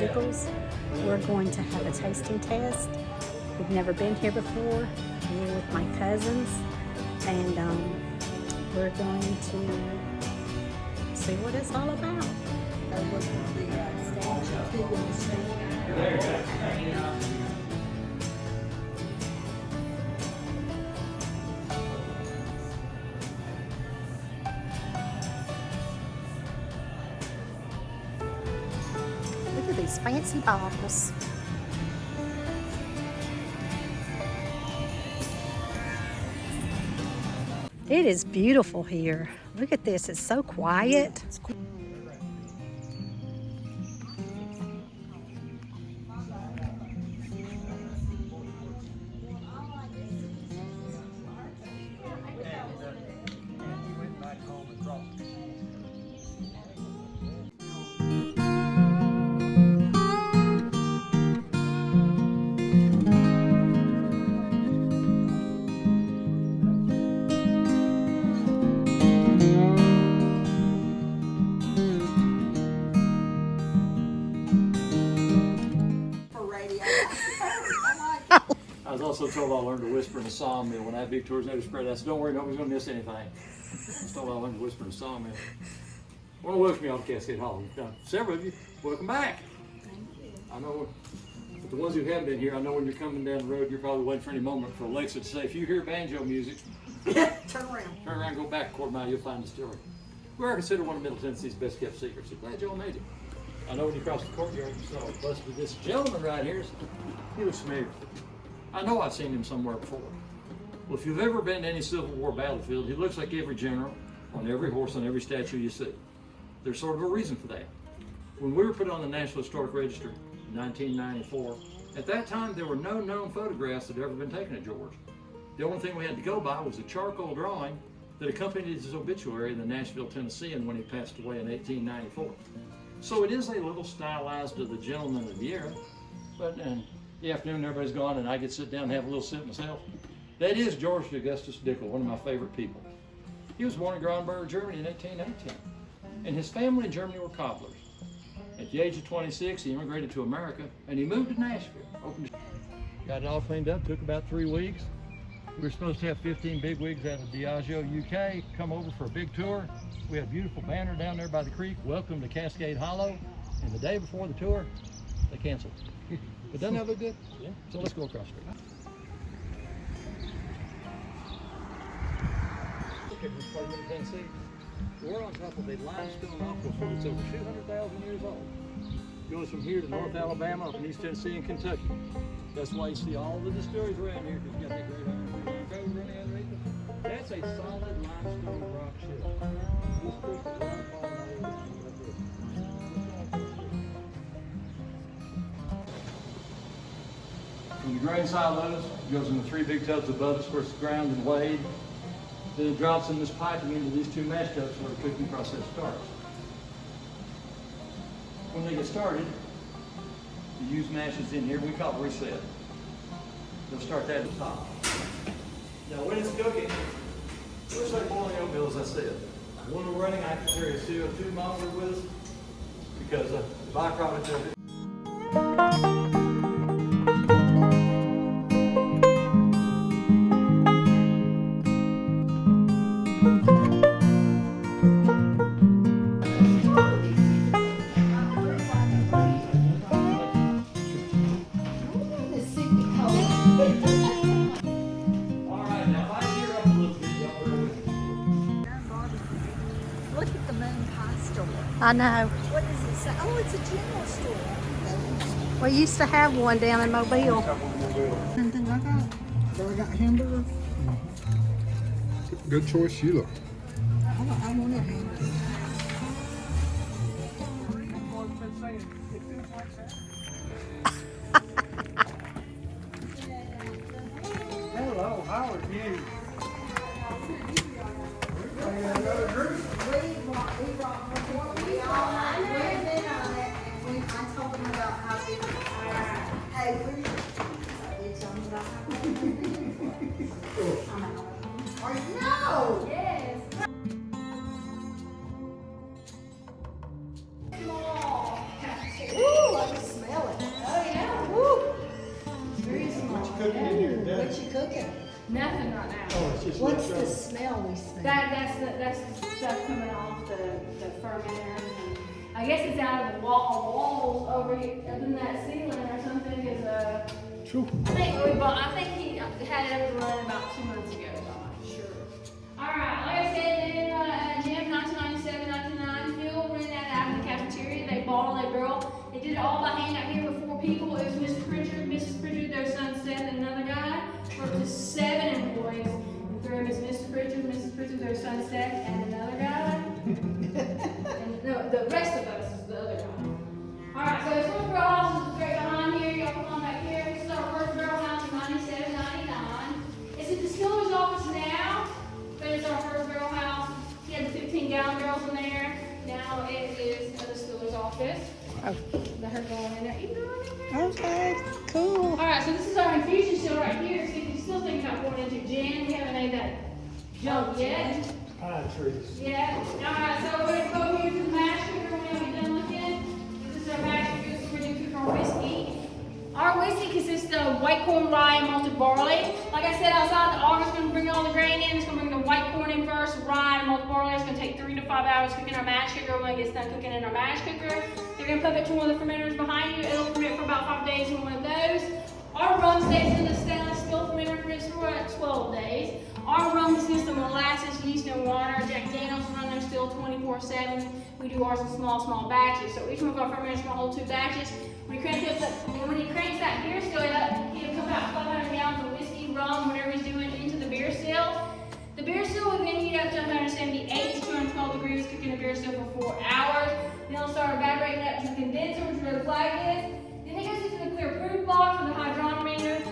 Dickels. We're going to have a tasting test. We've never been here before. We're with my cousins, and we're going to see what it's all about. Look at these fancy bottles. It is beautiful here. Look at this, it's so quiet. I was also told I learned to whisper in a sawmill when I had big tours notice spread. I said, don't worry, nobody's going to miss anything. I was told I learned to whisper in a sawmill. I want to welcome you all to Cascade Hall. Several of you, welcome back. I know, but the ones who haven't been here, I know when you're coming down the road, you're probably waiting for any moment for Alexa to say, if you hear banjo music, Turn around. turn around, go back a quarter mile, you'll find Distillery. We are considered one of Middle Tennessee's best kept secrets. So glad y'all made it. I know when you crossed the courtyard, you saw a bus with this gentleman right here. He looks familiar. I know I've seen him somewhere before. Well, if you've ever been to any Civil War battlefield, he looks like every general on every horse on every statue you see. There's sort of a reason for that. When we were put on the National Historic Register in 1994, at that time there were no known photographs that had ever been taken of George. The only thing we had to go by was a charcoal drawing that accompanied his obituary in the Nashville, Tennessean when he passed away in 1894. So it is a little stylized of the gentleman of the era, but in the afternoon everybody's gone and I get to sit down and have a little sip myself. That is George Augustus Dickel, one of my favorite people. He was born in Grauenberg, Germany in 1818, and his family in Germany were cobblers. At the age of 26, he immigrated to America and he moved to Nashville. Got it all cleaned up, took about 3 weeks. We were supposed to have 15 bigwigs out of Diageo, UK, come over for a big tour. We had a beautiful banner down there by the creek, welcome to Cascade Hollow. And the day before the tour, they canceled. But doesn't that look good? Yeah. So let's go across the street. Look at this part of Tennessee. We're on top of a limestone aquifer that's over 200,000 years old. Goes from here to North Alabama, up in East Tennessee and Kentucky. That's why you see all the distilleries around here, because you got that great iron cove running underneath it. That's a solid limestone rock shell. This creek is right falling over. From the grain silos, it goes into 3 big tubs above us where it's ground and weighed. Then it drops in this piping into these 2 mash tubs where the cooking process starts. When they get started, the used mash is in here. We call it reset. They'll start that at the top. Now when it's cooking, looks like boiling oatmeal, as I said. When we're running, I can carry a CO2 monitor with us because the byproduct of it. Look at the moon pie store. I know. What does it say? Oh, it's a general store. We used to have one down in Mobile. Anything like that? So I got hamburger. Good choice, Sheila. I want a hamburger. Hello, how are you? No! Yes! Ooh, I just jelly stuff. That's the stuff coming off the fermenter. And I guess it's out of the walls over here, up in that ceiling or something. I think he had it running about 2 months ago. So I'm not sure. All right, like I said, then Jim, 1997, 1999, Phil ran that out in the cafeteria. They bought and they barrel. They did it all by hand out here with 4 people. It was Mr. Prichard, Mrs. Prichard, their son Seth, and another guy. We're up to 7 employees. And 3 of them is Mr. Prichard, Mrs. Prichard, their son Seth, and another guy. And no, the rest of us is the other guy. All right, so this first barrel house is right behind here. Y'all come on back here. This is our first barrel house in 97, 99. It's a distiller's office now, but it's our first barrel house. He had the 15-gallon barrels in there. Now it is a distiller's office. Oh. Let her go in there. You can go in there. Okay, cool. All right, so this is our infusion still right here. So if you're still thinking about pouring into gin, we haven't made that jump yet. Pine trees. Yeah. All right, so we're gonna go here to the mash cooker when we're done looking. This is our mash cooker. So we're gonna cook our whiskey. Our whiskey consists of white corn, rye, and malted barley. Like I said outside, the auger's gonna bring all the grain in. It's gonna bring the white corn in first, rye, and malted barley. It's gonna take 3 to 5 hours cooking our mash cooker when it gets done cooking in our mash cooker. You're gonna put it to one of the fermenters behind you. It'll ferment for about 5 days in one of those. Our rum stays in the stainless steel fermenter for about 12 days. Our rum consists of molasses, yeast, and water. Jack Daniels run their still 24/7. We do ours in small batches. So each one of our fermenters can hold 2 batches. When he cranks that beer still up, he'll pump out 500 gallons of whiskey, rum, whatever he's doing, into the beer still. The beer still will then heat up to 178 to 212 degrees, cooking the beer still for 4 hours. Then it'll start evaporating up to the condenser, which is where the flag is. Then it goes into the clear proof box where the hydrometer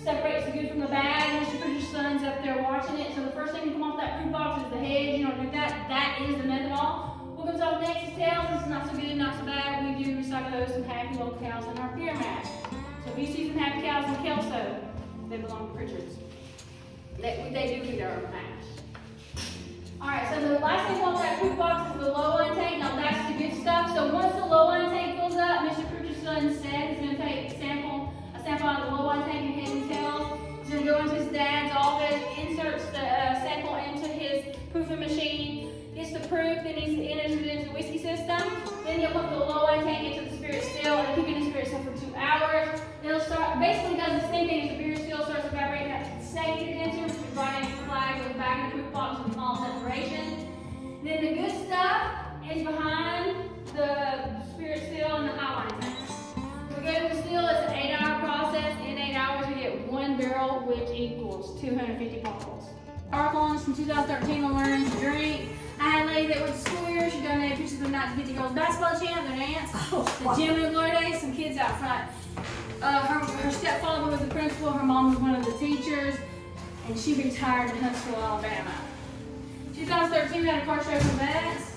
separates the good from the bad. And Mr. Prichard's son's up there watching it. So the first thing to come off that proof box is the head. You don't do that. That is the methanol. What comes off next is tails. This is not so good, not so bad. We do recycle those some happy little cows in our beer mash. So if you see some happy cows in Kelso, they belong to Prichard's. They do their own mash. Alright, so the last thing off that proof box is the low intake. Now that's the good stuff. So once the low intake fills up, Mr. Prichard's son said he's going to take a sample out of the low intake and head and tails. He's going to go into his dad's office, inserts the sample into his proofing machine, gets the proof, then he's enters it into the whiskey system. Then he'll put the low intake into the spirit still and keep it in the spirit still for 2 hours. It'll start, basically does the same thing as the beer still, starts evaporating at the same condenser, which is right into the flag, goes back in the proof box with small separation. Then the good stuff is behind the spirit still and the high line tank. We go to the still, it's an 8-hour process. In 8 hours, we get 1 barrel, which equals 250 bottles. Arcons from 2013 on Learning to Drink. I had a lady that went to school here. She donated pictures of the 1950 girls basketball champ, their aunts, the gym and glory days, some kids out front. Her stepfather was the principal, her mom was one of the teachers, and she retired in Huntsville, Alabama. 2013, we had a car show for vets.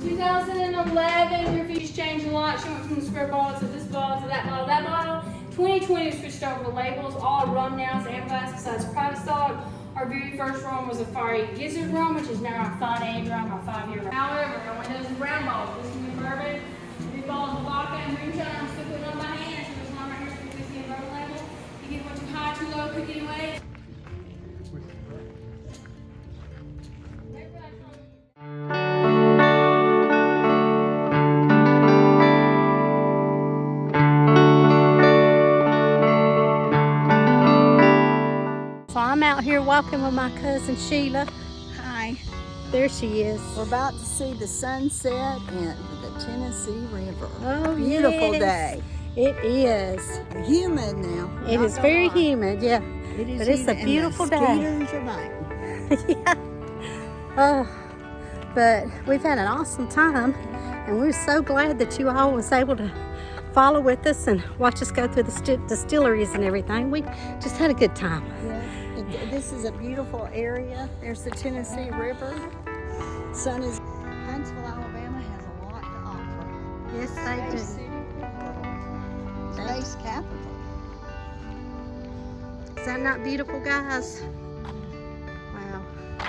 2011, her features changed a lot. She went from the square bottle to this bottle to that bottle, that bottle. 2020, we switched over the labels. All rum now is Amglass besides private stock. Our very first rum was a Fiery Gizzard rum, which is now our fine age rum, our 5-year rum. However, our windows and brown bottles. This can be bourbon, 3 bottles of vodka and moonshine. I'm still putting it on my hand. So there's one right here for the whiskey and bourbon label. You get one too high, too low, cook anyway. So I'm out here walking with my cousin Sheila. Hi. There she is. We're about to see the sunset in the Tennessee River. Oh, Beautiful yes. day. It is. Humid now. It not is gonna very lie. humid, yeah. It is But it's a humid, beautiful and the day. mosquitoes are biting. Yeah. Oh, but we've had an awesome time, and we're so glad that you all was able to follow with us and watch us go through the distilleries and everything. We just had a good time. Yeah. This is a beautiful area. There's the Tennessee River. Sun is. Huntsville, Alabama has a lot to offer. Yes, Space they City, Space capital. do. Is that not beautiful, guys? Wow.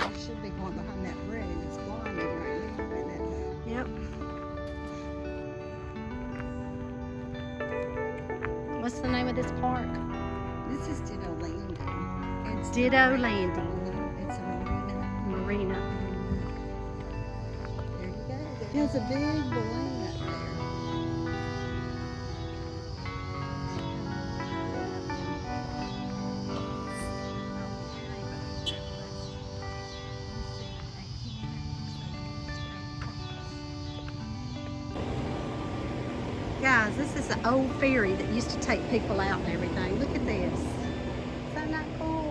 You should be going behind that bridge. It's blinding right now, isn't it? Yep. What's the name of this park? This is Ditto Landing. It's Ditto Landing. It's a marina. There's a big balloon up there. Guys, this is an old ferry that used to take people out and everything. Look at this. Isn't that cool?